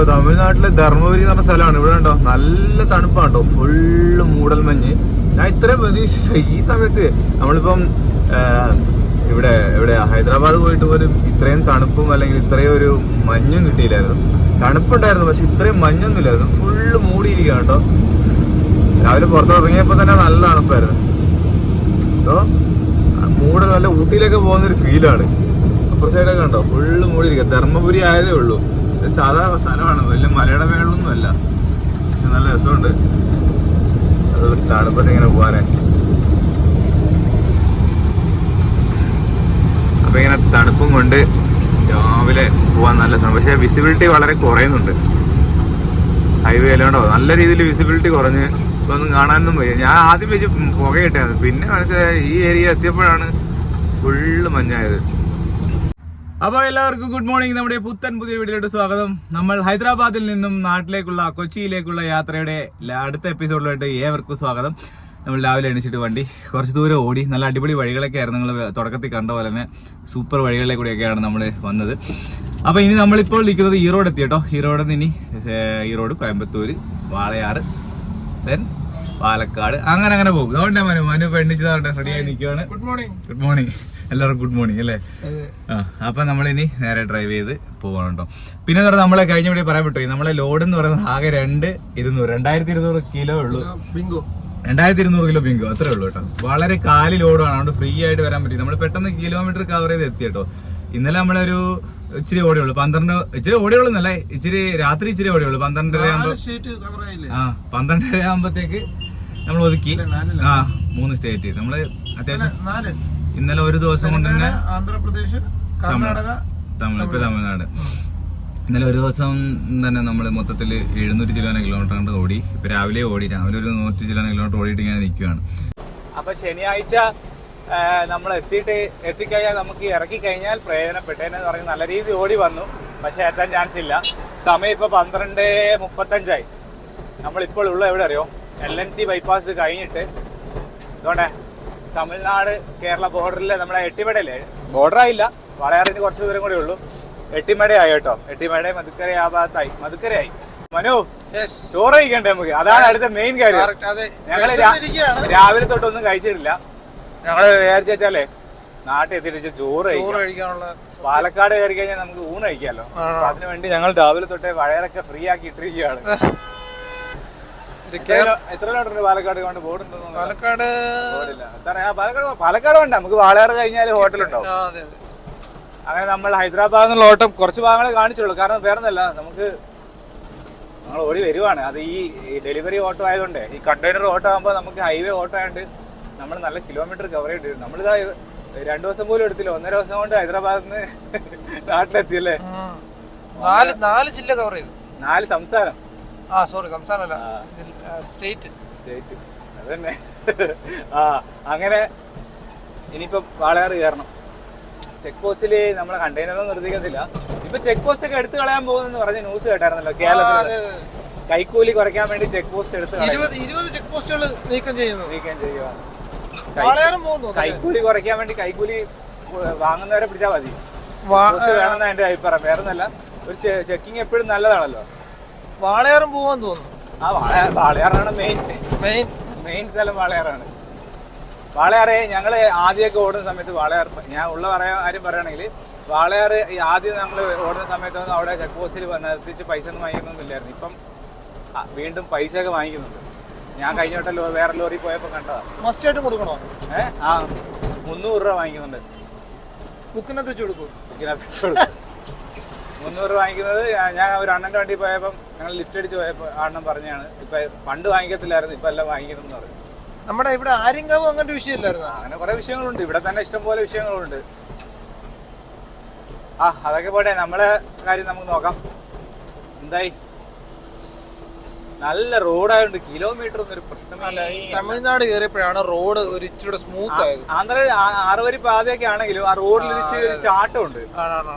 തമിഴ്നാട്ടിലെ ധർമ്മപുരി എന്ന് പറഞ്ഞ സ്ഥലമാണ്. ഇവിടെ ഉണ്ടോ നല്ല തണുപ്പാണ് കേട്ടോ, ഫുള്ള് മൂടൽമഞ്ഞ്. ഞാൻ ഇത്രയും പ്രതീക്ഷിച്ച ഈ സമയത്ത് നമ്മളിപ്പം എവിടെയാ ഹൈദരാബാദ് പോയിട്ട് പോലും ഇത്രയും തണുപ്പും അല്ലെങ്കിൽ ഇത്രയും ഒരു മഞ്ഞും കിട്ടിയില്ലായിരുന്നു. തണുപ്പുണ്ടായിരുന്നു പക്ഷെ ഇത്രയും മഞ്ഞൊന്നും ഇല്ലായിരുന്നു. ഫുള്ള് മൂടിയിരിക്കുക കേട്ടോ. രാവിലെ പുറത്തോട്ട് ഇറങ്ങിയപ്പോൾ തന്നെ നല്ല തണുപ്പായിരുന്നു കേട്ടോ. മൂടൽ നല്ല ഊട്ടിയിലൊക്കെ പോകുന്നൊരു ഫീലാണ്. അപ്പുറ സൈഡൊക്കെ കണ്ടോ ഫുള്ള് മൂടിയിരിക്കുക. ധർമ്മപുരി ആയതേ ഉള്ളൂ, സാധാ സ്ഥലമാണ്, വലിയ മലയുടെ മേളൊന്നും അല്ല, പക്ഷെ നല്ല രസമുണ്ട് തണുപ്പത്ത് ഇങ്ങനെ പോകാനേ. അപ്പൊ ഇങ്ങനെ തണുപ്പും കൊണ്ട് രാവിലെ പോകാൻ നല്ല രസമാണ്. പക്ഷെ വിസിബിലിറ്റി വളരെ കുറയുന്നുണ്ട് ഹൈവേയിലുണ്ടോ. നല്ല രീതിയിൽ വിസിബിലിറ്റി കുറഞ്ഞ് ഇപ്പൊ ഒന്നും കാണാനൊന്നും വയ്യ. ഞാൻ ആദ്യം വെച്ച് പുകയിട്ടായിരുന്നു, പിന്നെ മനസ്സിലായ ഈ ഏരിയ എത്തിയപ്പോഴാണ് ഫുള്ള് മഞ്ഞായത്. അപ്പോൾ എല്ലാവർക്കും ഗുഡ് മോർണിംഗ്. നമ്മുടെ പുത്തൻ പുതിയ വീഡിയോയിലോട്ട് സ്വാഗതം. നമ്മൾ ഹൈദരാബാദിൽ നിന്നും നാട്ടിലേക്കുള്ള കൊച്ചിയിലേക്കുള്ള യാത്രയുടെ അടുത്ത എപ്പിസോഡിലോട്ട് ഏവർക്കും സ്വാഗതം. നമ്മൾ രാവിലെ എണീച്ചിട്ട് വണ്ടി കുറച്ച് ദൂരം ഓടി. നല്ല അടിപൊളി വഴികളൊക്കെ ആയിരുന്നു. നിങ്ങൾ തുടക്കത്തിൽ കണ്ട പോലെ തന്നെ സൂപ്പർ വഴികളിലെ കൂടെയൊക്കെയാണ് നമ്മൾ വന്നത്. അപ്പോൾ ഇനി നമ്മളിപ്പോൾ നിൽക്കുന്നത് ഈറോഡ് എത്തി കേട്ടോ. ഈറോഡിൽ നിന്ന് ഇനി ഈറോഡ്, കോയമ്പത്തൂര്, വാളയാറ്, ദെൻ പാലക്കാട്, അങ്ങനെ പോകും. അതുകൊണ്ടാ മനു പെണ്ണിച്ചതാണ്ട് റെഡിയായി നിൽക്കുവാണ്. ഗുഡ് മോർണിംഗ് എല്ലാവർക്കും ഗുഡ് മോർണിംഗ് അല്ലേ. അപ്പൊ നമ്മളിനി നേരെ ഡ്രൈവ് ചെയ്ത് പോകണം കേട്ടോ. പിന്നെ നമ്മളെ കഴിഞ്ഞ വീഡിയോ പറയാൻ പറ്റുമോ, നമ്മളെ ലോഡ് എന്ന് പറയുന്നത് ആകെ 2200 കിലോ ഉള്ളൂ. 2200 കിലോ ബിങ്കോ അത്രേ ഉള്ളൂ കേട്ടോ. വളരെ കാലി ലോഡാണ്, അതുകൊണ്ട് ഫ്രീ ആയിട്ട് വരാൻ പറ്റി. നമ്മൾ പെട്ടെന്ന് കിലോമീറ്റർ കവർ ചെയ്ത് എത്തി കേട്ടോ. ഇന്നലെ നമ്മളൊരു ഇച്ചിരി ഓടിയുള്ളൂ, 12 ഇച്ചിരി ഓടിയുള്ളൂ എന്നല്ല, ഇച്ചിരി രാത്രി ഇച്ചിരി ഓടിയുള്ളൂ. 12:30 ആകുമ്പോഴത്തേക്ക് നമ്മൾ ഒതുക്കി. 3 സ്റ്റേറ്റ് നമ്മള് അത്യാവശ്യം. ഇന്നലെ ഒരു ദിവസം കൊണ്ട് തന്നെ ആന്ധ്രാപ്രദേശ്, കർണാടക, തമിഴ്നാട്. ഇന്നലെ ഒരു ദിവസം തന്നെ നമ്മൾ മൊത്തത്തിൽ 700 ചില കിലോമീറ്റർ കൊണ്ട് ഓടി. ഇപ്പൊ രാവിലെ ഒരു 100 ചില കിലോമീറ്റർ ഓടിയിട്ട് ഇങ്ങനെ നിൽക്കുകയാണ്. അപ്പൊ ശനിയാഴ്ച നമ്മൾ എത്തിക്കഴിഞ്ഞാൽ നമുക്ക് ഇറക്കി കഴിഞ്ഞാൽ പ്രയോജനപ്പെട്ടേന്ന് പറഞ്ഞ് നല്ല രീതിയിൽ ഓടി വന്നു. പക്ഷെ എത്താൻ ചാൻസ് ഇല്ല. സമയം ഇപ്പൊ 12:35. നമ്മളിപ്പോൾ ഉള്ള എവിടെ അറിയോ, LNT ബൈപ്പാസ് കഴിഞ്ഞിട്ട് ഇതുകൊണ്ടേ തമിഴ്നാട് കേരള ബോർഡറിൽ നമ്മളെ എട്ടിമടയില്ലേ, ബോർഡറായില്ല, വളയാറിന് കുറച്ച് ദൂരം കൂടെ ഉള്ളൂ. എട്ടിമടയായി കേട്ടോ. എട്ടിമട മധുക്കര ആ ഭാഗത്തായി. മധുക്കരയായി. മനു ചോറ് കഴിക്കണ്ടേ നമുക്ക്, അതാണ് അടുത്ത മെയിൻ കാര്യം. ഞങ്ങള് രാവിലെ തൊട്ടൊന്നും കഴിച്ചിട്ടില്ല. ഞങ്ങള് വിചാരിച്ചാലേ നാട്ടിൽ എത്തിയിട്ട് ചോറ് കഴിക്കാനുള്ള. പാലക്കാട് കയറി കഴിഞ്ഞാൽ നമുക്ക് ഊണ് കഴിക്കാമല്ലോ. അപ്പൊ അതിനു വേണ്ടി ഞങ്ങൾ രാവിലെ തൊട്ടേ വഴയറൊക്കെ ഫ്രീ ആക്കി ഇട്ടിരിക്കുകയാണ്. എത്ര കിലോമീറ്റർ പാലക്കാട് കൊണ്ട് ബോർഡുണ്ടോ? പാലക്കാട് വേണ്ട, നമുക്ക് വാളയാറ് കഴിഞ്ഞാൽ ഹോട്ടലുണ്ടാവും. അങ്ങനെ നമ്മൾ ഹൈദരാബാദിൽ നിന്നുള്ള ഓട്ടം കുറച്ച് ഭാഗങ്ങളെ കാണിച്ചുള്ളൂ. കാരണം വേറൊന്നല്ല, നമ്മൾ ഓടി വരുവാണ്. അത് ഈ ഡെലിവറി ഓട്ടോ ആയതുകൊണ്ട്, ഈ കണ്ടെയ്നർ ഓട്ടോ ആകുമ്പോൾ നമുക്ക് ഹൈവേ ഓട്ടോ ആയതുകൊണ്ട് നമ്മൾ നല്ല കിലോമീറ്റർ കവർ ചെയ്യേണ്ടി വരും. നമ്മളിതാ 2 ദിവസം പോലും എടുത്തില്ല, 1.5 ദിവസം കൊണ്ട് ഹൈദരാബാദിൽ നിന്ന് നാട്ടിലെത്തിയല്ലേ. 4 ജില്ല കവർ ചെയ്തു. 4 സംസ്ഥാനം. സംസ്ഥാനമല്ല, സ്റ്റേറ്റ് അതന്നെ. അങ്ങനെ ഇനിയിപ്പോ വാളയാറ് കയറണം. ചെക്ക് പോസ്റ്റില് നമ്മളെ കണ്ടെയ്നറൊന്നും നിർത്തിക്കത്തില്ല. ഇപ്പൊ ചെക്ക് പോസ്റ്റ് ഒക്കെ എടുത്തു കളയാൻ പോകുന്നെന്ന് പറഞ്ഞ ന്യൂസ് കേട്ടായിരുന്നല്ലോ. കേരളത്തിൽ കൈക്കൂലി കുറയ്ക്കാൻ വേണ്ടി ചെക്ക് പോസ്റ്റ് എടുത്ത് 20 ചെക്ക് പോസ്റ്റുകൾ നീക്കം ചെയ്യുവാണ്. കൈക്കൂലി കുറയ്ക്കാൻ വേണ്ടി കൈക്കൂലി വാങ്ങുന്നവരെ പിടിച്ചാൽ മതി. വേണമെന്നാ എന്റെ അഭിപ്രായം. വേറൊന്നല്ല, ഒരു ചെക്കിങ് എപ്പോഴും നല്ലതാണല്ലോ. വാളയാറും പോവാൻ തോന്നുന്നു. വാളയാറാണ് മെയിൻ സ്ഥലം. വാളയാറാണ്. വാളയാറ് ഞങ്ങള് ആദ്യമൊക്കെ ഓടുന്ന സമയത്ത് വാളയാർ, ഞാൻ ഉള്ള കാര്യം പറയുകയാണെങ്കിൽ, വാളയാറ് ആദ്യം നമ്മൾ ഓടുന്ന സമയത്തൊന്നും അവിടെ ചെക്ക് പോസ്റ്റിൽ നിർത്തിച്ച് പൈസ ഒന്നും വാങ്ങിക്കുന്നൊന്നുമില്ലായിരുന്നു. ഇപ്പം വീണ്ടും പൈസ ഒക്കെ വാങ്ങിക്കുന്നുണ്ട്. ഞാൻ കഴിഞ്ഞ വട്ടം വേറെ ലോറി പോയപ്പോൾ കണ്ടതാ. മസ്റ്റായിട്ട് കൊടുക്കണോ? 300 രൂപ വാങ്ങിക്കുന്നുണ്ട്. ബുക്കിനകത്ത് വെച്ച് കൊടുക്കും. 300 രൂപ വാങ്ങിക്കുന്നത്. ഞാൻ ഒരു അണ്ണൻ്റെ വണ്ടി പോയപ്പം ഞങ്ങൾ ലിഫ്റ്റ് അടിച്ച് പോയപ്പോൾ അണ്ണൻ പറഞ്ഞാണ്, ഇപ്പൊ പണ്ട് വാങ്ങിക്കത്തില്ലായിരുന്നു, ഇപ്പൊ എല്ലാം വാങ്ങിക്കുന്നു പറഞ്ഞു. നമ്മുടെ ഇവിടെ ആര്യങ്കാവ് അങ്ങനത്തെ വിഷയമില്ലായിരുന്നു. അങ്ങനെ കുറെ വിഷയങ്ങളുണ്ട് ഇവിടെ തന്നെ, ഇഷ്ടംപോലെ വിഷയങ്ങളുണ്ട്. അതൊക്കെ പോട്ടെ, നമ്മളെ കാര്യം നമുക്ക് നോക്കാം. എന്തായി, നല്ല റോഡായോണ്ട് കിലോമീറ്റർ ഒന്നും ഒരു പ്രശ്നമില്ല. തമിഴ്നാട് കയറിയപ്പോഴാണ് റോഡ് ഒരു ഇച്ചിരി സ്മൂത്ത് ആയത്. ആന്ധ്ര 6 വരി പാതയൊക്കെ ആണെങ്കിലും ആ റോഡിൽ ഇച്ചിരി ഒരു ചാട്ടമുണ്ട്.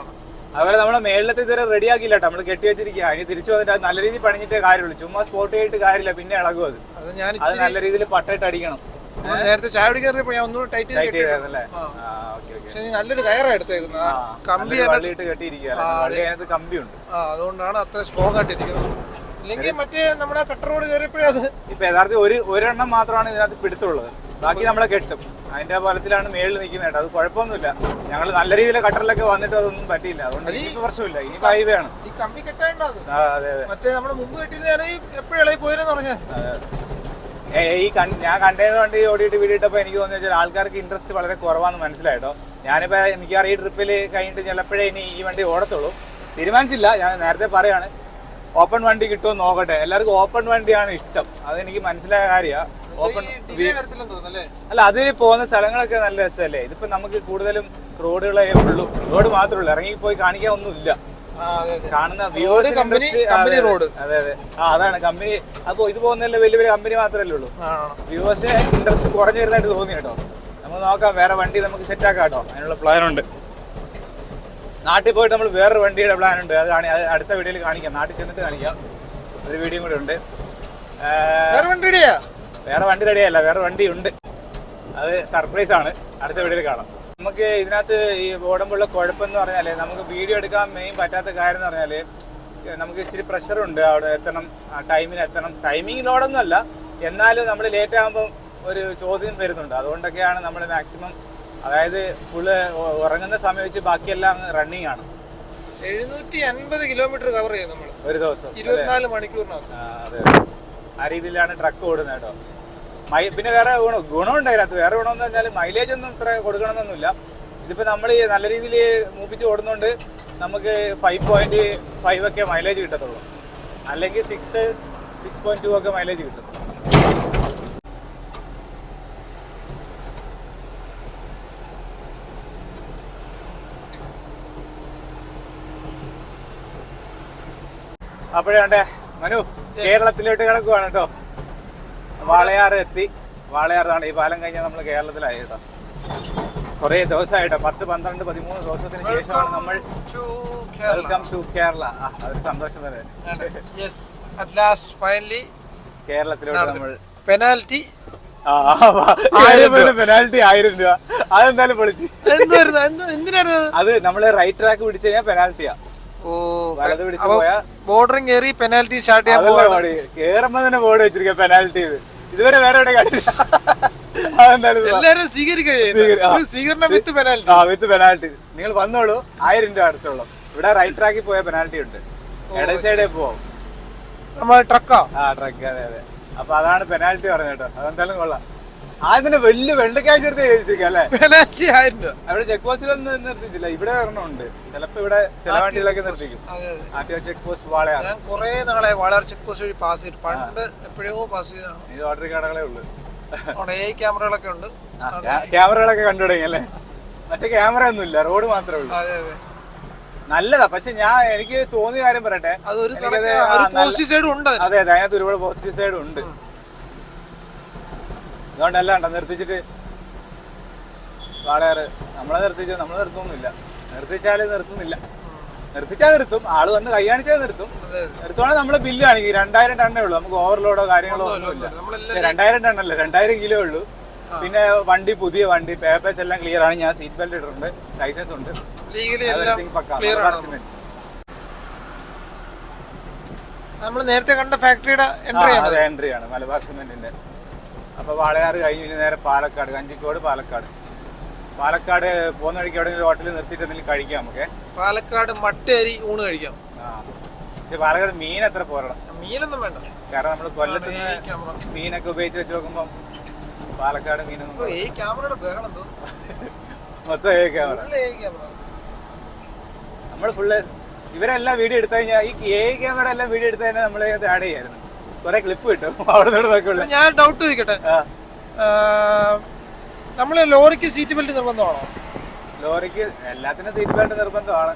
അതുപോലെ നമ്മളെ മേളിലത്തെ ഇതുവരെ റെഡിയാക്കില്ല കേട്ടോ, നമ്മൾ കെട്ടി വെച്ചിരിക്കുക. ഇനി തിരിച്ചു വന്നിട്ട് അത് നല്ല രീതിയിൽ പണിഞ്ഞിട്ടേ കാര്യമുള്ളൂ. ചുമ്മാ സ്പോട്ട് ചെയ്തിട്ട് കാര്യമില്ല, പിന്നെ ഇളകും അത്. അത് നല്ല രീതിയിൽ പട്ടയിട്ട് അടിക്കണം. നേരത്തെ ചായ കുടിക്കാറിയപ്പോ ഞാൻ ഒന്നുകൂടെ ടൈറ്റ് ചെയ്തായിരുന്നല്ലേ? പക്ഷെ നല്ലൊരു കയറാ എടുത്തേക്കുന്നത് കമ്പി കമ്പിയുണ്ട്, അതുകൊണ്ടാണ് അത്ര സ്ട്രോങ് ആയിട്ടിരിക്കുന്നത്. ഇല്ലെങ്കിൽ മറ്റേ നമ്മുടെ കട്ടർ റോഡ് കയറിയപ്പോഴേ അത് ഇപ്പൊ യഥാർത്ഥത്തിൽ ഒരെണ്ണം മാത്രമാണ് ഇതിനകത്ത് പിടുത്തമുള്ളത്, ബാക്കി നമ്മളെ കെട്ടും. അതിന്റെ ഫലത്തിലാണ് മേളിൽ നിൽക്കുന്നത് കേട്ടോ. അത് കുഴപ്പമൊന്നുമില്ല, ഞങ്ങൾ നല്ല രീതിയിൽ കട്ടറിലൊക്കെ വന്നിട്ട് അതൊന്നും പറ്റിയില്ല, അതുകൊണ്ട് ഇനിയിപ്പോ പ്രശ്നമില്ല. ഇനി ഹൈവേ ആണ്. ഈ കമ്പി കെട്ടാണ്ടോ അത്? അതെ അതെ, മറ്റേ നമ്മുടെ മുമ്പ് കെട്ടിയില്ലാണെങ്കിൽ എപ്പോഴും ഇളകി പോയെന്ന് പറഞ്ഞാൽ ഞാൻ കണ്ടെയ്നർ വണ്ടി ഓടിയിട്ട് വീടിട്ടപ്പോൾ എനിക്ക് തോന്നിയാൽ ആൾക്കാർക്ക് ഇൻട്രസ്റ്റ് വളരെ കുറവാന്ന് മനസ്സിലായിട്ടോ. ഞാനിപ്പോൾ മിക്കവാറും ഈ ട്രിപ്പിൽ കഴിഞ്ഞിട്ട് ചിലപ്പോഴേ ഇനി ഈ വണ്ടി ഓടത്തുള്ളൂ. തീരുമാനിച്ചില്ല, ഞാൻ നേരത്തെ പറയാണ്. ഓപ്പൺ വണ്ടി കിട്ടുമോ നോക്കട്ടെ. എല്ലാവർക്കും ഓപ്പൺ വണ്ടിയാണ് ഇഷ്ടം, അതെനിക്ക് മനസ്സിലായ കാര്യമാണ്. ഓപ്പൺ അല്ല, അതിൽ പോകുന്ന സ്ഥലങ്ങളൊക്കെ നല്ല രസമല്ലേ. ഇതിപ്പോ നമുക്ക് കൂടുതലും റോഡുകളെ ഉള്ളൂ, റോഡ് മാത്രമേ ഉള്ളൂ, ഇറങ്ങി പോയി കാണിക്കാൻ ഒന്നുമില്ല. കാണുന്ന വ്യൂവേഴ്സ് റോഡ്. അതെ അതെ, അതാണ് കമ്പനി. അപ്പൊ ഇത് പോകുന്നതല്ലേ വലിയ വലിയ കമ്പനി മാത്രമല്ലേ ഉള്ളൂ. വ്യൂവേഴ്സിന് ഇൻട്രസ്റ്റ് കുറഞ്ഞു വരുന്നതായിട്ട് തോന്നി കേട്ടോ. നമുക്ക് നോക്കാം, വേറെ വണ്ടി നമുക്ക് സെറ്റ് ആക്കാം കേട്ടോ. അതിനുള്ള പ്ലാനുണ്ട്. നാട്ടിൽ പോയിട്ട് നമ്മൾ വേറൊരു വണ്ടിയുടെ പ്ലാനുണ്ട്, അത് അടുത്ത വീഡിയോയിൽ കാണിക്കാം. നാട്ടിൽ ചെന്നിട്ട് കാണിക്കാം. ഒരു വീഡിയോ കൂടെ ഉണ്ട്. വേറെ വണ്ടി റെഡിയല്ല, വേറെ വണ്ടി ഉണ്ട്, അത് സർപ്രൈസ് ആണ്. അടുത്ത വീഡിയോയിൽ കാണാം. നമുക്ക് ഇതിനകത്ത് ഈ ഓടുമ്പോഴുള്ള കുഴപ്പമെന്ന് പറഞ്ഞാൽ, നമുക്ക് വീഡിയോ എടുക്കാൻ മെയിൻ പറ്റാത്ത കാര്യം എന്ന് പറഞ്ഞാൽ, നമുക്ക് ഇച്ചിരി പ്രഷറുണ്ട്. അവിടെ എത്തണം, ടൈമിന് എത്തണം. ടൈമിംഗ് ലോഡൊന്നും അല്ല, എന്നാലും നമ്മൾ ലേറ്റ് ആകുമ്പോൾ ഒരു ചോദ്യം വരുന്നുണ്ട്. അതുകൊണ്ടൊക്കെയാണ് നമ്മൾ മാക്സിമം, അതായത് ഫുള്ള് ഉറങ്ങുന്ന സമയം വെച്ച് ബാക്കിയെല്ലാം റണ്ണിങ് ആണ്. 750 കിലോമീറ്റർ കവർ ചെയ്യും നമ്മൾ ഒരു ദിവസം, 24 മണിക്കൂറിനകത്ത്. അതെ, ആ രീതിയിലാണ് ട്രക്ക് ഓടുന്നത് കേട്ടോ. പിന്നെ വേറെ ഗുണമുണ്ട് അതിനകത്ത്. വേറെ ഗുണമെന്ന് പറഞ്ഞാൽ മൈലേജ് ഒന്നും ഇത്ര കൊടുക്കണമെന്നൊന്നുമില്ല. ഇതിപ്പോൾ നമ്മൾ നല്ല രീതിയിൽ മൂപ്പിച്ച് ഓടുന്നതുകൊണ്ട് നമുക്ക് 5.5 ഒക്കെ മൈലേജ് കിട്ടത്തുള്ളൂ, അല്ലെങ്കിൽ 6.2 ഒക്കെ മൈലേജ് കിട്ടും. അപ്പോഴേ മനു കേരളത്തിലോട്ട് കിടക്കുവാണ് കേട്ടോ. വാളയാറ് എത്തി. വാളയാറാണ് ഈ പാലം കഴിഞ്ഞാൽ നമ്മൾ കേരളത്തിലായി കേട്ടോ. കുറേ ദിവസമായിട്ടോ, 10, 12, 13 ദിവസത്തിന് ശേഷമാണ് നമ്മൾ വെൽക്കം ടു കേരള. അതൊരു സന്തോഷം തന്നെ. കേരളത്തിലോട്ട് നമ്മൾ പെനാൽറ്റി പെനാൽറ്റി 1000 രൂപ, അതെന്തായാലും പൊളിച്ച്. അത് നമ്മള് റൈറ്റ് ട്രാക്ക് പിടിച്ചു കഴിഞ്ഞാൽ പെനാൽറ്റിയാ. വലത് പിടിച്ച് പോയാ ബോർഡറിങ് കയറി പെനാൽറ്റി സ്റ്റാർട്ട് ചെയ്യാൻ കേറുമ്പോ തന്നെ ബോർഡ് വെച്ചിരിക്കുക പെനാൽറ്റി. ഇതുവരെ വേറെ എവിടെ കണ്ടില്ല. വിത്ത് പെനാൽറ്റി. നിങ്ങൾ വന്നോളൂ, 1000 രൂപ അടുത്തോളൂ. ഇവിടെ റൈറ്റ് ട്രാക്കിൽ പോയ പെനാൽറ്റി ഉണ്ട്, ഇട സൈഡേ പോവും. ട്രക്ക്. അതെ അതെ. അപ്പൊ അതാണ് പെനാൽറ്റി പറഞ്ഞത് കേട്ടോ. അതെന്തായാലും കൊള്ളാം. ആദ്യം വലിയ വെള്ളക്കാഴ്ച എടുത്ത് ചോദിച്ചിരിക്കുക അല്ലേ. അവിടെ ചെക്ക് പോസ്റ്റിലൊന്നും നിർത്തിച്ചില്ല, ഇവിടെ ഒരെണ്ണമുണ്ട്. ചിലപ്പോ ഇവിടെ ചില വണ്ടികളൊക്കെ നിർത്തിക്കും. Check post Walayar. കുറെ നാളെ വാളയാർ ചെക്ക് പോസ്റ്റ് വഴി പാസ് ചെയ്തിട്ട്, പണ്ട് എപ്പോഴോ പാസ് ചെയ്താണ്. ഇത് ലോട്ടറി കടകളേ ഉള്ളു. ക്യാമറകളൊക്കെ ഉണ്ട്. ക്യാമറകളൊക്കെ കണ്ടു തുടങ്ങി അല്ലേ. മറ്റേ ക്യാമറ ഒന്നും ഇല്ല, റോഡ് മാത്രമേ ഉള്ളൂ. നല്ലതാ. പക്ഷെ എനിക്ക് തോന്നിയ കാര്യം പറയട്ടെ, അതെ അതെ, അതിനകത്ത് ഒരുപാട് പോസിറ്റീവ് സൈഡ് ഉണ്ട്. അതുകൊണ്ടല്ല കേട്ടോ നിർത്തിച്ചിട്ട് വാളയാറ് നമ്മളെ നിർത്തുന്നില്ല. നിർത്തിച്ചാൽ നിർത്തും. ആള് വന്ന് കൈ കാണിച്ചാൽ നിർത്തും. നിർത്തുവാണെങ്കിൽ നമ്മള് ബില്ല് കാണിക്കും. 2000 ടണ്ണേ ഉള്ളൂ, നമുക്ക് ഓവർലോഡോ കാര്യങ്ങളോ ഒന്നുമില്ല. 2000 ടണ്ണല്ല, 2000 കിലോ ഉള്ളൂ. പിന്നെ വണ്ടി പുതിയ വണ്ടി, പേപ്പേഴ്സ് എല്ലാം ക്ലിയർ ആണ്. ഞാൻ സീറ്റ് ബെൽറ്റ് ഇട്ടിട്ടുണ്ട്, ലൈസൻസ് ഉണ്ട്. നമ്മൾ നേരത്തെ കണ്ട ഫാക്ടറിയുടെ എൻട്രി ആണ്, മലബാർ സിമെന്റിന്റെ. അപ്പൊ വാളയാറ് കഴിഞ്ഞ് നേരെ പാലക്കാട്, കഞ്ചിക്കോട് പാലക്കാട് പോകുന്ന വഴിക്ക് എവിടെയെങ്കിലും ഹോട്ടലിൽ നിർത്തിയിട്ട് എന്തെങ്കിലും കഴിക്കാം നമുക്ക്. പാലക്കാട് മട്ടേരി ഊണ് കഴിക്കാം. പക്ഷെ പാലക്കാട് മീൻ എത്ര പോരണം, മീനൊന്നും വേണ്ട. കാരണം നമ്മൾ കൊല്ലത്ത് മീനൊക്കെ ഉപയോഗിച്ച് വെച്ച് നോക്കുമ്പോൾ പാലക്കാട് മീനൊന്നും മൊത്തം ക്യാമറ. നമ്മൾ ഫുള്ള് ഇവരെല്ലാം വീഡിയോ എടുത്തു കഴിഞ്ഞാൽ ഈ ക്യാമറ എല്ലാം വീഡിയോ എടുത്തു കഴിഞ്ഞാൽ നമ്മൾ ആഡ് ചെയ്യായിരുന്നു. കുറെ ക്ലിപ്പ് കിട്ടും അവിടെ. ഞാൻ ഡൗട്ട് ചോദിക്കട്ടെ, നമ്മള് ലോറിക്ക് സീറ്റ് ബെൽറ്റ് നിർബന്ധമാണോ? ലോറിക്ക് എല്ലാത്തിനും സീറ്റ് ബെൽറ്റ് നിർബന്ധമാണ്.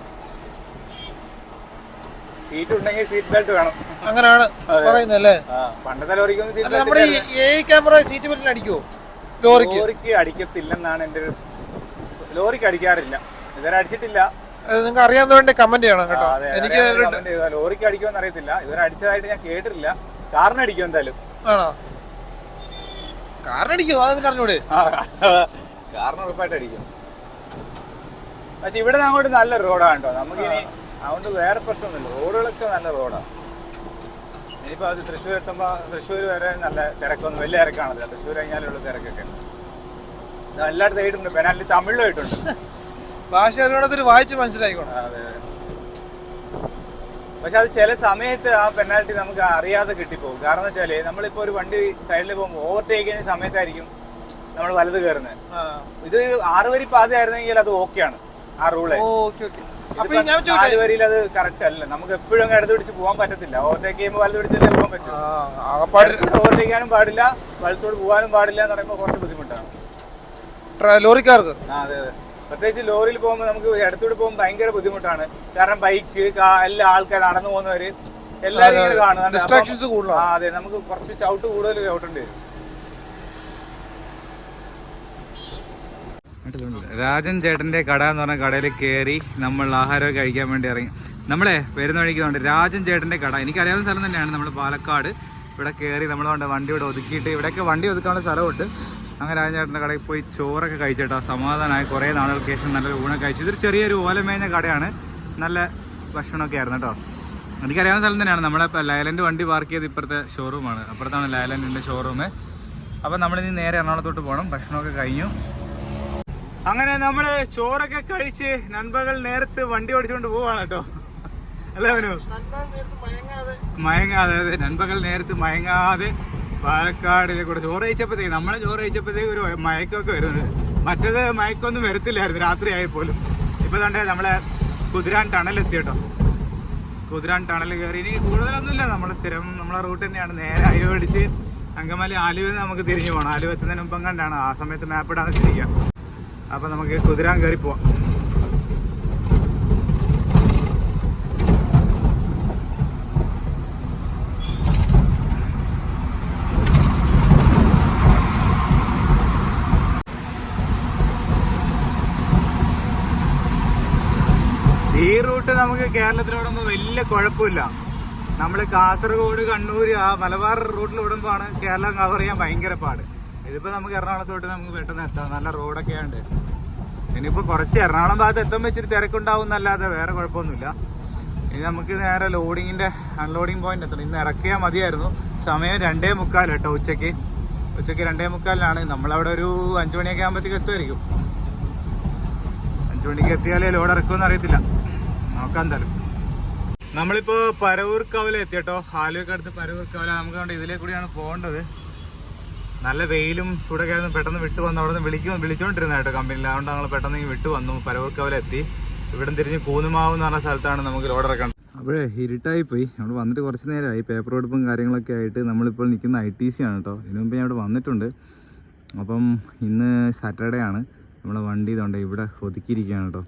സീറ്റ് ഉണ്ടെങ്കിൽ സീറ്റ് ബെൽറ്റ് വേണം, അങ്ങനെയാണ് പറയുന്നത് അല്ലേ. പണ്ടത്തെ ലോറിക്കൊന്നും സീറ്റ് നമ്മുടെ ക്യാമറ സീറ്റ് ബെൽറ്റിന് അടിക്കുമോ? ലോറിക്ക് അടിക്കത്തില്ലെന്നാണ് എൻ്റെ ഒരു. ലോറിക്ക് അടിക്കാറില്ല, ഇതുവരെ അടിച്ചിട്ടില്ല. നിങ്ങൾക്ക് അറിയാവുന്നതുകൊണ്ട് കമന്റ് ചെയ്യണം കേട്ടോ. എനിക്ക് ലോറിക്ക് അടിക്കുമെന്ന് അറിയത്തില്ല, ഇതുവരെ അടിച്ചതായിട്ട് ഞാൻ കേട്ടിട്ടില്ല. കാറിന് അടിക്കും എന്തായാലും. ആണോ? കാരണം അടിക്കും അത് പിന്നെ അറിഞ്ഞൂടെ. കാരണം ഉറപ്പായിട്ട് അടിക്കും. പക്ഷെ ഇവിടെ നിന്ന് അങ്ങോട്ട് നല്ല റോഡാണ് കേട്ടോ. നമുക്കിനി അതുകൊണ്ട് വേറെ പ്രശ്നമൊന്നുമില്ല. റോഡുകളൊക്കെ നല്ല റോഡാണ്. ഇനിയിപ്പോൾ അത് തൃശ്ശൂർ എത്തുമ്പോൾ തൃശ്ശൂർ വരെ നല്ല തിരക്കൊന്നും വലിയ തിരക്കാണത്. തൃശ്ശൂർ കഴിഞ്ഞാലുള്ള തിരക്കൊക്കെ എല്ലായിടത്തും ആയിട്ടുണ്ട്. പെനാൽറ്റി തമിഴിലും ആയിട്ടുണ്ട്. ഭാഷ അറിയണതൊരു വായിച്ച് മനസ്സിലായിക്കോണം. അതെ. പക്ഷെ അത് ചില സമയത്ത് ആ പെനാൽറ്റി നമുക്ക് അറിയാതെ കിട്ടിപ്പോകും. കാരണം എന്ന് വെച്ചാൽ നമ്മളിപ്പോൾ ഒരു വണ്ടി സൈഡിൽ പോകുമ്പോൾ ഓവർടേക്ക് ചെയ്യുന്ന സമയത്തായിരിക്കും നമ്മൾ വലത് കയറുന്നത്. ഇത് 6 വരി പാതയായിരുന്നെങ്കിൽ അത് ഓക്കെയാണ് ആ റൂള്. 4 വരിയിൽ അത് കറക്റ്റ് അല്ല. നമുക്ക് എപ്പോഴും അങ്ങ് ഇടത് പിടിച്ച് പോകാൻ പറ്റത്തില്ല. ഓവർടേക്ക് ചെയ്യുമ്പോൾ വലത് പിടിച്ചല്ലേ പോകാൻ പറ്റും. ഓവർടേക്ക് ചെയ്യാനും പാടില്ല, വലത്തോട് പോകാനും പാടില്ല എന്ന് പറയുമ്പോൾ കുറച്ച് ബുദ്ധിമുട്ടാണ് ലോറിക്കാർക്ക്. അതെ അതെ. പ്രത്യേകിച്ച് ലോറിയിൽ പോകുമ്പോൾ നമുക്ക് ഇടത്തോട് പോകുമ്പോൾ ഭയങ്കര ബുദ്ധിമുട്ടാണ്. കാരണം ബൈക്ക് എല്ലാ ആൾക്കാർ നടന്നു പോകുന്നവര് എല്ലാവരും ഇങ്ങനെ കാണും. അതെ, നമുക്ക് കുറച്ച് ചവിട്ട് കൂടുതൽ ചവിട്ടേണ്ടി വരും. രാജൻ ചേട്ടൻ്റെ കട എന്ന് പറഞ്ഞ കടയിൽ കയറി നമ്മൾ ആഹാരമൊക്കെ കഴിക്കാൻ വേണ്ടി ഇറങ്ങി. നമ്മളെ വരുന്ന വഴിക്കുന്നുണ്ട് രാജൻ ചേട്ടൻ്റെ കട. എനിക്കറിയാവുന്ന സ്ഥലം തന്നെയാണ്. നമ്മൾ പാലക്കാട് ഇവിടെ കയറി നമ്മളുണ്ട് വണ്ടി ഇവിടെ ഒതുക്കിയിട്ട് ഇവിടെയൊക്കെ വണ്ടി ഒതുക്കാനുള്ള സ്ഥലമുണ്ട്. അങ്ങനെ രാജൻ ചേട്ടൻ്റെ കടയിൽ പോയി ചോറൊക്കെ കഴിച്ചിട്ടോ സമാധാനമായി. കുറേ നാളുകൾക്ക് ശേഷം നല്ലൊരു ഊണൊക്കെ കഴിച്ചു. ഇതൊരു ചെറിയൊരു ഓലമേഞ്ഞ കടയാണ്. നല്ല ഭക്ഷണമൊക്കെ ആയിരുന്നു കേട്ടോ. എനിക്കറിയാവുന്ന സ്ഥലം തന്നെയാണ്. നമ്മളെ ലൈലൻഡ് വണ്ടി പാർക്ക് ചെയ്ത് ഇപ്പുറത്തെ ഷോറൂമാണ്. അപ്പുറത്താണ് ലൈലൻഡിൻ്റെ ഷോറൂം. അപ്പോൾ നമ്മളിനി നേരെ എറണാകുളത്തോട്ട് പോകണം. ഭക്ഷണമൊക്കെ കഴിഞ്ഞു. അങ്ങനെ നമ്മൾ ചോറൊക്കെ കഴിച്ച് നൻപകൽ നേരത്ത് വണ്ടി ഓടിച്ചുകൊണ്ട് പോവാണ് കേട്ടോ. അല്ലേ അവനു? മയങ്ങാതെ. അതെ, നൻപകൽ നേരത്ത് മയങ്ങാതെ പാലക്കാടിലെ കൂടെ ചോറ് കഴിച്ചപ്പോഴത്തേക്ക് ചോറ് കഴിച്ചപ്പോഴത്തേക്ക് ഒരു മയക്കമൊക്കെ വരുന്നുണ്ട്. മറ്റേത് മയക്കൊന്നും വരത്തില്ലായിരുന്നു രാത്രിയായി പോലും. ഇപ്പോൾ കണ്ടേ നമ്മളെ കുതിരാൻ ടണലെത്തി കേട്ടോ. കുതിരാൻ ടണൽ കയറി. ഇനി കൂടുതലൊന്നുമില്ല, നമ്മൾ സ്ഥിരം നമ്മളെ റൂട്ട് തന്നെയാണ്. നേരെ അയവ് അടിച്ച് അങ്കമാലി ആലുവയിൽ നമുക്ക് തിരിഞ്ഞു പോകണം. ആലുവ എത്തുന്നതിന് മുമ്പം കണ്ടാണ് ആ സമയത്ത് മാപ്പ് ഇടാൻ തിരിക്കുക. അപ്പോൾ നമുക്ക് കുതിരാൻ കയറി പോവാം. ഈ റൂട്ട് നമുക്ക് കേരളത്തിലോടുമ്പോൾ വലിയ കുഴപ്പമില്ല. നമ്മൾ കാസർഗോഡ്, കണ്ണൂർ, ആ മലബാർ റൂട്ടിലോടുമ്പോഴാണ് കേരളം കവർ ചെയ്യാൻ ഭയങ്കര പാട്. ഇതിപ്പോൾ നമുക്ക് എറണാകുളത്തോട്ട് നമുക്ക് പെട്ടെന്ന് എത്താം. നല്ല റോഡൊക്കെ ഉണ്ട്. ഇനിയിപ്പോൾ കുറച്ച് എറണാകുളം ഭാഗത്ത് എത്തുമ്പോൾ ഇച്ചിരി തിരക്കുണ്ടാവും എന്നല്ലാതെ വേറെ കുഴപ്പമൊന്നുമില്ല. ഇനി നമുക്ക് നേരെ ലോഡിങ്ങിൻ്റെ അൺലോഡിങ് പോയിന്റ് എത്തണം. ഇന്ന് ഇറക്കിയാൽ മതിയായിരുന്നു. സമയം 2:45 കേട്ടോ. ഉച്ചയ്ക്ക് 2:45 നമ്മളവിടെ ഒരു 5 മണിയൊക്കെ ആകുമ്പോഴത്തേക്ക് എത്തുമായിരിക്കും. 5 മണിക്ക് എത്തിയാലേ ലോഡ് ഇറക്കുമെന്ന് അറിയത്തില്ല. നോക്കാം എന്തായാലും. നമ്മളിപ്പോൾ പരവൂർക്കാവില എത്തിയട്ടോ. ആലുവൊക്കെ അടുത്ത് പരവൂർക്കാവില. നമുക്ക് കൊണ്ട് ഇതിലേ കൂടിയാണ് പോകേണ്ടത്. നല്ല വെയിലും ചൂടൊക്കെ ആയിരുന്നു. പെട്ടെന്ന് വിട്ടു വന്നു. അവിടെ നിന്ന് വിളിച്ചുകൊണ്ടിരുന്ന കേട്ടോ കമ്പനിയിൽ. അതുകൊണ്ട് ഞങ്ങൾ പെട്ടെന്ന് വിട്ടു വന്നു. പരവൂർക്കാവില എത്തി. ഇവിടെ തിരിഞ്ഞ് കൂന്നുമാവ് എന്ന് പറഞ്ഞ സ്ഥലത്താണ് നമുക്ക് ലോഡ് ഇറക്കാൻ. അപ്പോഴേ ഇരുട്ടായിപ്പോയി. നമ്മൾ വന്നിട്ട് കുറച്ച് നേരമായി. പേപ്പർ എടുപ്പും കാര്യങ്ങളൊക്കെ ആയിട്ട് നമ്മളിപ്പോൾ നിൽക്കുന്ന ITC ആണ് കേട്ടോ. ഇതിനു മുമ്പ് ഞാൻ ഇവിടെ വന്നിട്ടുണ്ട്. അപ്പം ഇന്ന് സാറ്റർഡേ ആണ്. നമ്മളെ വണ്ടി ഇതുകൊണ്ട് ഇവിടെ ഒതുക്കിയിരിക്കുകയാണ് കേട്ടോ.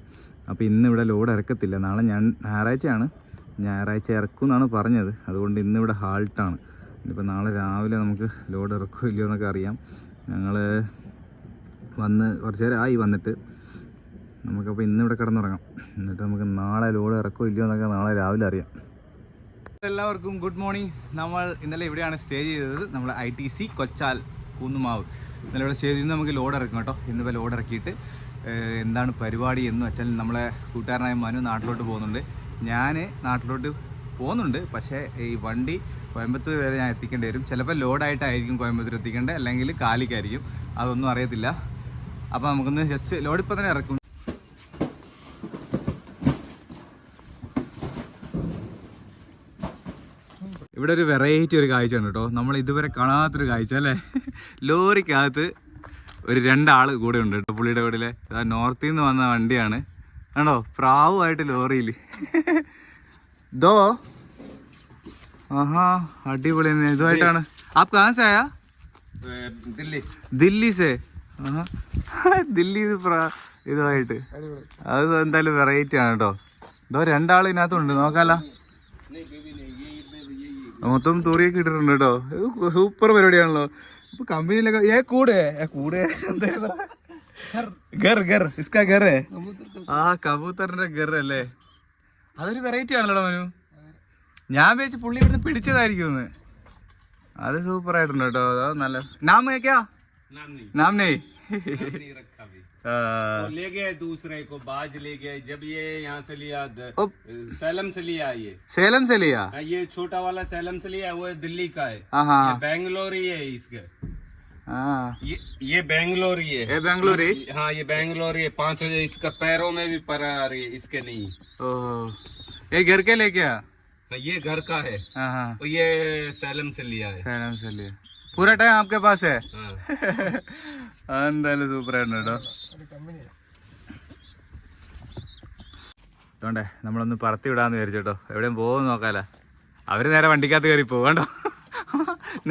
അപ്പോൾ ഇന്ന് ഇവിടെ ലോഡ് ഇറക്കത്തില്ല. നാളെ ഞായറാഴ്ച ഇറക്കും എന്നാണ് പറഞ്ഞത്. അതുകൊണ്ട് ഇന്നിവിടെ ഹാൾട്ടാണ്. ഇനിയിപ്പോൾ നാളെ രാവിലെ നമുക്ക് ലോഡ് ഇറക്കുമോ ഇല്ലയോ എന്നൊക്കെ അറിയാം. ഞങ്ങൾ വന്ന് കുറച്ച് നേരം ആയി വന്നിട്ട്. നമുക്കപ്പോൾ ഇന്നിവിടെ കിടന്നുറങ്ങാം. എന്നിട്ട് നമുക്ക് നാളെ ലോഡ് ഇറക്കുമോ ഇല്ലയോ എന്നൊക്കെ നാളെ രാവിലെ അറിയാം. എല്ലാവർക്കും ഗുഡ് മോർണിംഗ്. നമ്മൾ ഇന്നലെ ഇവിടെയാണ് സ്റ്റേ ചെയ്തത്. നമ്മൾ ITC കൊച്ചാൽ കൂന്നുമാവ്. ഇന്നലെ ഇവിടെ സ്റ്റേ ചെയ്ത് നമുക്ക് ലോഡ് ഇറക്കും കേട്ടോ. ഇന്നിപ്പോൾ ലോഡ് ഇറക്കിയിട്ട് എന്താണ് പരിപാടി എന്ന് വെച്ചാൽ നമ്മളെ കൂട്ടുകാരനായ മനു നാട്ടിലോട്ട് പോകുന്നുണ്ട്. ഞാൻ നാട്ടിലോട്ട് പോകുന്നുണ്ട്. പക്ഷേ ഈ വണ്ടി കോയമ്പത്തൂർ വരെ ഞാൻ എത്തിക്കേണ്ടി വരും. ചിലപ്പോൾ ലോഡായിട്ടായിരിക്കും കോയമ്പത്തൂർ എത്തിക്കേണ്ടത്, അല്ലെങ്കിൽ കാലിക്കായിരിക്കും. അതൊന്നും അറിയത്തില്ല. അപ്പോൾ നമുക്കൊന്ന് ജസ്റ്റ് ലോഡ് ഇപ്പോൾ തന്നെ ഇറക്കും. ഇവിടെ ഒരു വെറൈറ്റി ഒരു കാഴ്ചയാണ് കേട്ടോ. നമ്മൾ ഇതുവരെ കാണാത്തൊരു കാഴ്ച അല്ലേ. ലോറിക്കകത്ത് ഒരു 2 ആൾ കൂടെ ഉണ്ട് കേട്ടോ. പുള്ളിയുടെ കൂടെ നോർത്തിൽ നിന്ന് വന്ന വണ്ടിയാണ് കണ്ടോ. പ്രാവുമായിട്ട് ലോറിയിൽ ദോ. ആഹാ, അടിപൊളി തന്നെ. ഇതുമായിട്ടാണ്. ആപ്പ് കഹാൻ സേ ആയാ? ദില്ലി സേ. ദില്ലി ഇതുമായിട്ട് അത് എന്തായാലും വെറൈറ്റി ആണ് കേട്ടോ. ഇതോ 2 ആൾ ഇതിനകത്തുണ്ട്. നോക്കാലോ. മൊത്തം തൂറിയൊക്കെ ഇട്ടിട്ടുണ്ട് കേട്ടോ. ഇത് സൂപ്പർ പരിപാടിയാണല്ലോ. ഇപ്പൊ കമ്പനിയിലൊക്കെ കൂടെ ആ കബൂത്തറിന്റെ ഗർ അല്ലേ. അതൊരു വെറൈറ്റി ആണല്ലോ മനു. ഞാൻ വിചാരിച്ചു പുള്ളി ഇവിടുന്ന് പിടിച്ചതായിരിക്കും. അത് സൂപ്പർ ആയിട്ടുണ്ട് കേട്ടോ. അത് നല്ല നാം കേക്കാ नाम नहीं नहीं रखा भी वो ले गए दूसरे को बाज ले गए जब ये यहाँ से लिया सैलम से लिया ये सेलम से लिया हाँ, ये छोटा वाला सैलम से लिया वो दिल्ली का है हाँ ये बेंगलोर ही है इसका हाँ ये बेंगलोर ही है ये बेंगलुरु हाँ ये बेंगलोर ही है 5,000 इसका पैरों में भी पर आ रही है इसके नहीं ओह ये घर के लेके आ ये घर का है हाँ हाँ और ये सैलम से लिया है സേലം से लिया पूरा टाइम आपके पास है हाँ എന്തായാലും സൂപ്പർ ആയിരുന്നു കേട്ടോ ഒരു കമ്പനിയാണ്. അതുകൊണ്ടേ നമ്മളൊന്ന് പറത്തി വിടാന്ന് വിചാരിച്ചു കേട്ടോ എവിടെയും പോകുമെന്ന് നോക്കാലോ അവര് നേരെ വണ്ടിക്കകത്ത് കയറി പോകും കേട്ടോ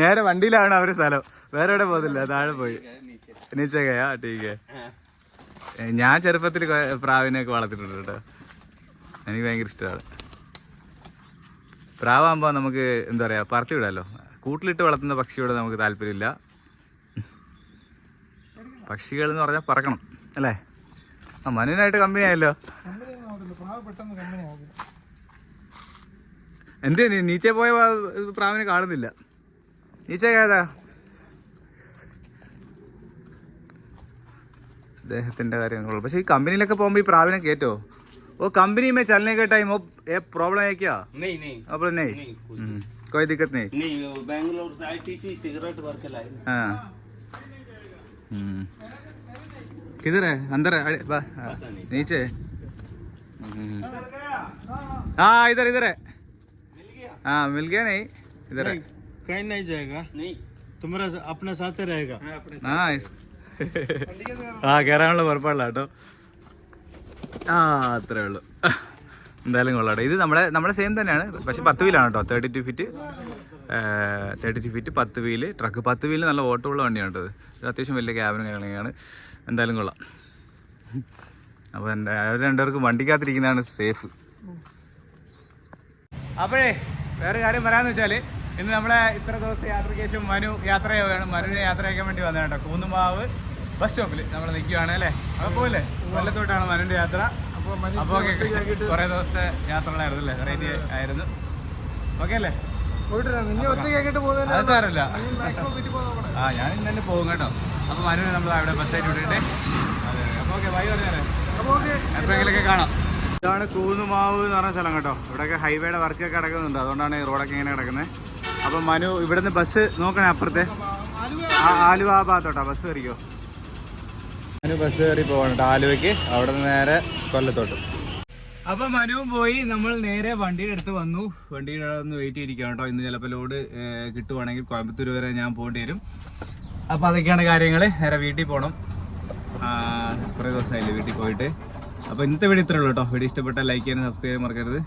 നേരെ വണ്ടിയിലാണ് അവര് സ്ഥലം വേറെ എവിടെ പോകുന്നില്ല താഴെ പോയി നീച്ചകയാ ടീക്ക് ഞാൻ ചെറുപ്പത്തിൽ പ്രാവിനെയൊക്കെ വളർത്തിട്ടുണ്ട് കേട്ടോ എനിക്ക് ഭയങ്കര ഇഷ്ടമാണ് പ്രാവാകുമ്പോൾ നമുക്ക് എന്താ പറയുക പറത്തി വിടാമല്ലോ കൂട്ടിലിട്ട് വളർത്തുന്ന പക്ഷിയോട് നമുക്ക് താല്പര്യമില്ല പക്ഷികൾ എന്ന് പറഞ്ഞാൽ പറക്കണം അല്ലേ ആ മനുവിനായിട്ട് കമ്പനി ആയല്ലോ കമ്പനിയൊന്നും ആവത്തില്ല, പ്രാവ് പെട്ടെന്ന് കമ്പനി ആവത്തില്ല. എന്തേ നീ നീച്ചെ പോയ പ്രാവിനെ കാണുന്നില്ല നീച്ച ഏതാ അദ്ദേഹത്തിന്റെ കാര്യങ്ങളുള്ളൂ പക്ഷെ ഈ കമ്പനിയിലൊക്കെ പോകുമ്പോ ഈ പ്രാവിനെ കേട്ടോ ഓ कंपनी में चलने के टाइम ये प्रॉब्लम है क्या नहीं नहीं प्रॉब्लम नहीं कोई दिक्कत नहीं नहीं वो बेंगलोर से ITC सिगरेट भर के लाए हाँ किधर है अंदर है नीचे हाँ इधर इधर है हाँ मिल गया नहीं इधर है कहीं नहीं जाएगा, नहीं तुम्हारा अपने साथ ही रहेगा. हाँ ആ കയറാനുള്ള പുറപ്പാടില്ല കേട്ടോ ആ അത്രേ ഉള്ളൂ എന്തായാലും കൊള്ളാട്ടെ ഇത് നമ്മുടെ സെയിം തന്നെയാണ് പക്ഷെ 10 വീലാണ് കേട്ടോ 32 feet 32 feet 10 wheel truck 10 wheel നല്ല ഓട്ടമുള്ള വണ്ടിയാണ് കേട്ടോ ഇത് അത്യാവശ്യം വലിയ ക്യാബിനും കാര്യങ്ങളൊക്കെയാണ് എന്തായാലും കൊള്ളാം അപ്പോൾ അവർ രണ്ടുപേർക്കും വണ്ടിക്കകത്തിരിക്കുന്നതാണ് സേഫ് അപ്പോഴേ വേറെ കാര്യം പറയാമെന്ന് വെച്ചാൽ ഇന്ന് നമ്മളെ ഇത്ര ദിവസത്തെ യാത്രയ്ക്ക് ശേഷം മനുവിനെ യാത്രയാക്കാൻ വേണ്ടി വന്നത് കേട്ടോ കൂന്നുമാവ് ബസ് സ്റ്റോപ്പിൽ നമ്മൾ നിൽക്കുകയാണ് അല്ലേ അപ്പോൾ പോയില്ലേ കൊല്ലത്തോട്ടാണ് മനുവിൻ്റെ യാത്ര അപ്പോൾ കുറേ ദിവസത്തെ യാത്രകളായിരുന്നു അല്ലേ വെറൈറ്റി ആയിരുന്നു ഓക്കെ അല്ലേ നിന്നെ ഒറ്റയ്ക്കാക്കിട്ട് പോകുന്നതിന് അത് സാരമില്ല മാക്സിമം വീട്ടിൽ പോകാൻ നോക്കണം. ആ ഞാൻ ഇന്ന് തന്നെ പോകും കേട്ടോ അപ്പോൾ മനുവിനെ നമ്മൾ അവിടെ ബസ്സായിട്ട് വിട്ടിട്ട് അതെ അപ്പോൾ ഓക്കെ ബൈ പറഞ്ഞാലേ അപ്പോൾ ഓക്കെ, എപ്പോഴെങ്കിലൊക്കെ കാണാം ഇതാണ് കൂന്നുമാവ് എന്ന് പറഞ്ഞ സ്ഥലം കേട്ടോ ഇവിടെയൊക്കെ ഹൈവേയുടെ വർക്കൊക്കെ കിടക്കുന്നുണ്ട് അതുകൊണ്ടാണ് ഈ റോഡൊക്കെ ഇങ്ങനെ കിടക്കുന്നത് അപ്പം മനു ഇവിടുന്ന് ബസ് നോക്കണേ അപ്പുറത്തെ ആലുവ ഭാഗത്തോട്ടാ ബസ് കയറിക്കോ മനു ബസ് കയറി പോകണം കേട്ടോ ആലുവയ്ക്ക് അവിടെ നിന്ന് നേരെ കൊല്ലത്തോട്ട് അപ്പം മനുവും പോയി നമ്മൾ നേരെ വണ്ടിയുടെ അടുത്ത് വന്നു വണ്ടിയുടെ ഒന്ന് വെയിറ്റ് ചെയ്തിരിക്കാം കേട്ടോ ഇന്ന് ചിലപ്പോൾ ലോഡ് കിട്ടുവാണെങ്കിൽ കോയമ്പത്തൂർ വരെ ഞാൻ പോകേണ്ടി വരും അപ്പോൾ അതൊക്കെയാണ് കാര്യങ്ങൾ നേരെ വീട്ടിൽ പോകണം കുറേ ദിവസമായില്ലേ വീട്ടിൽ പോയിട്ട് അപ്പോൾ ഇന്നത്തെ വീഡിയോ ഇത്രേ ഉള്ളൂ കേട്ടോ വീഡിയോ ഇഷ്ടപ്പെട്ടാൽ ലൈക്ക് ചെയ്യാനും സബ്സ്ക്രൈബ് ചെയ്യാൻ മറക്കരുത്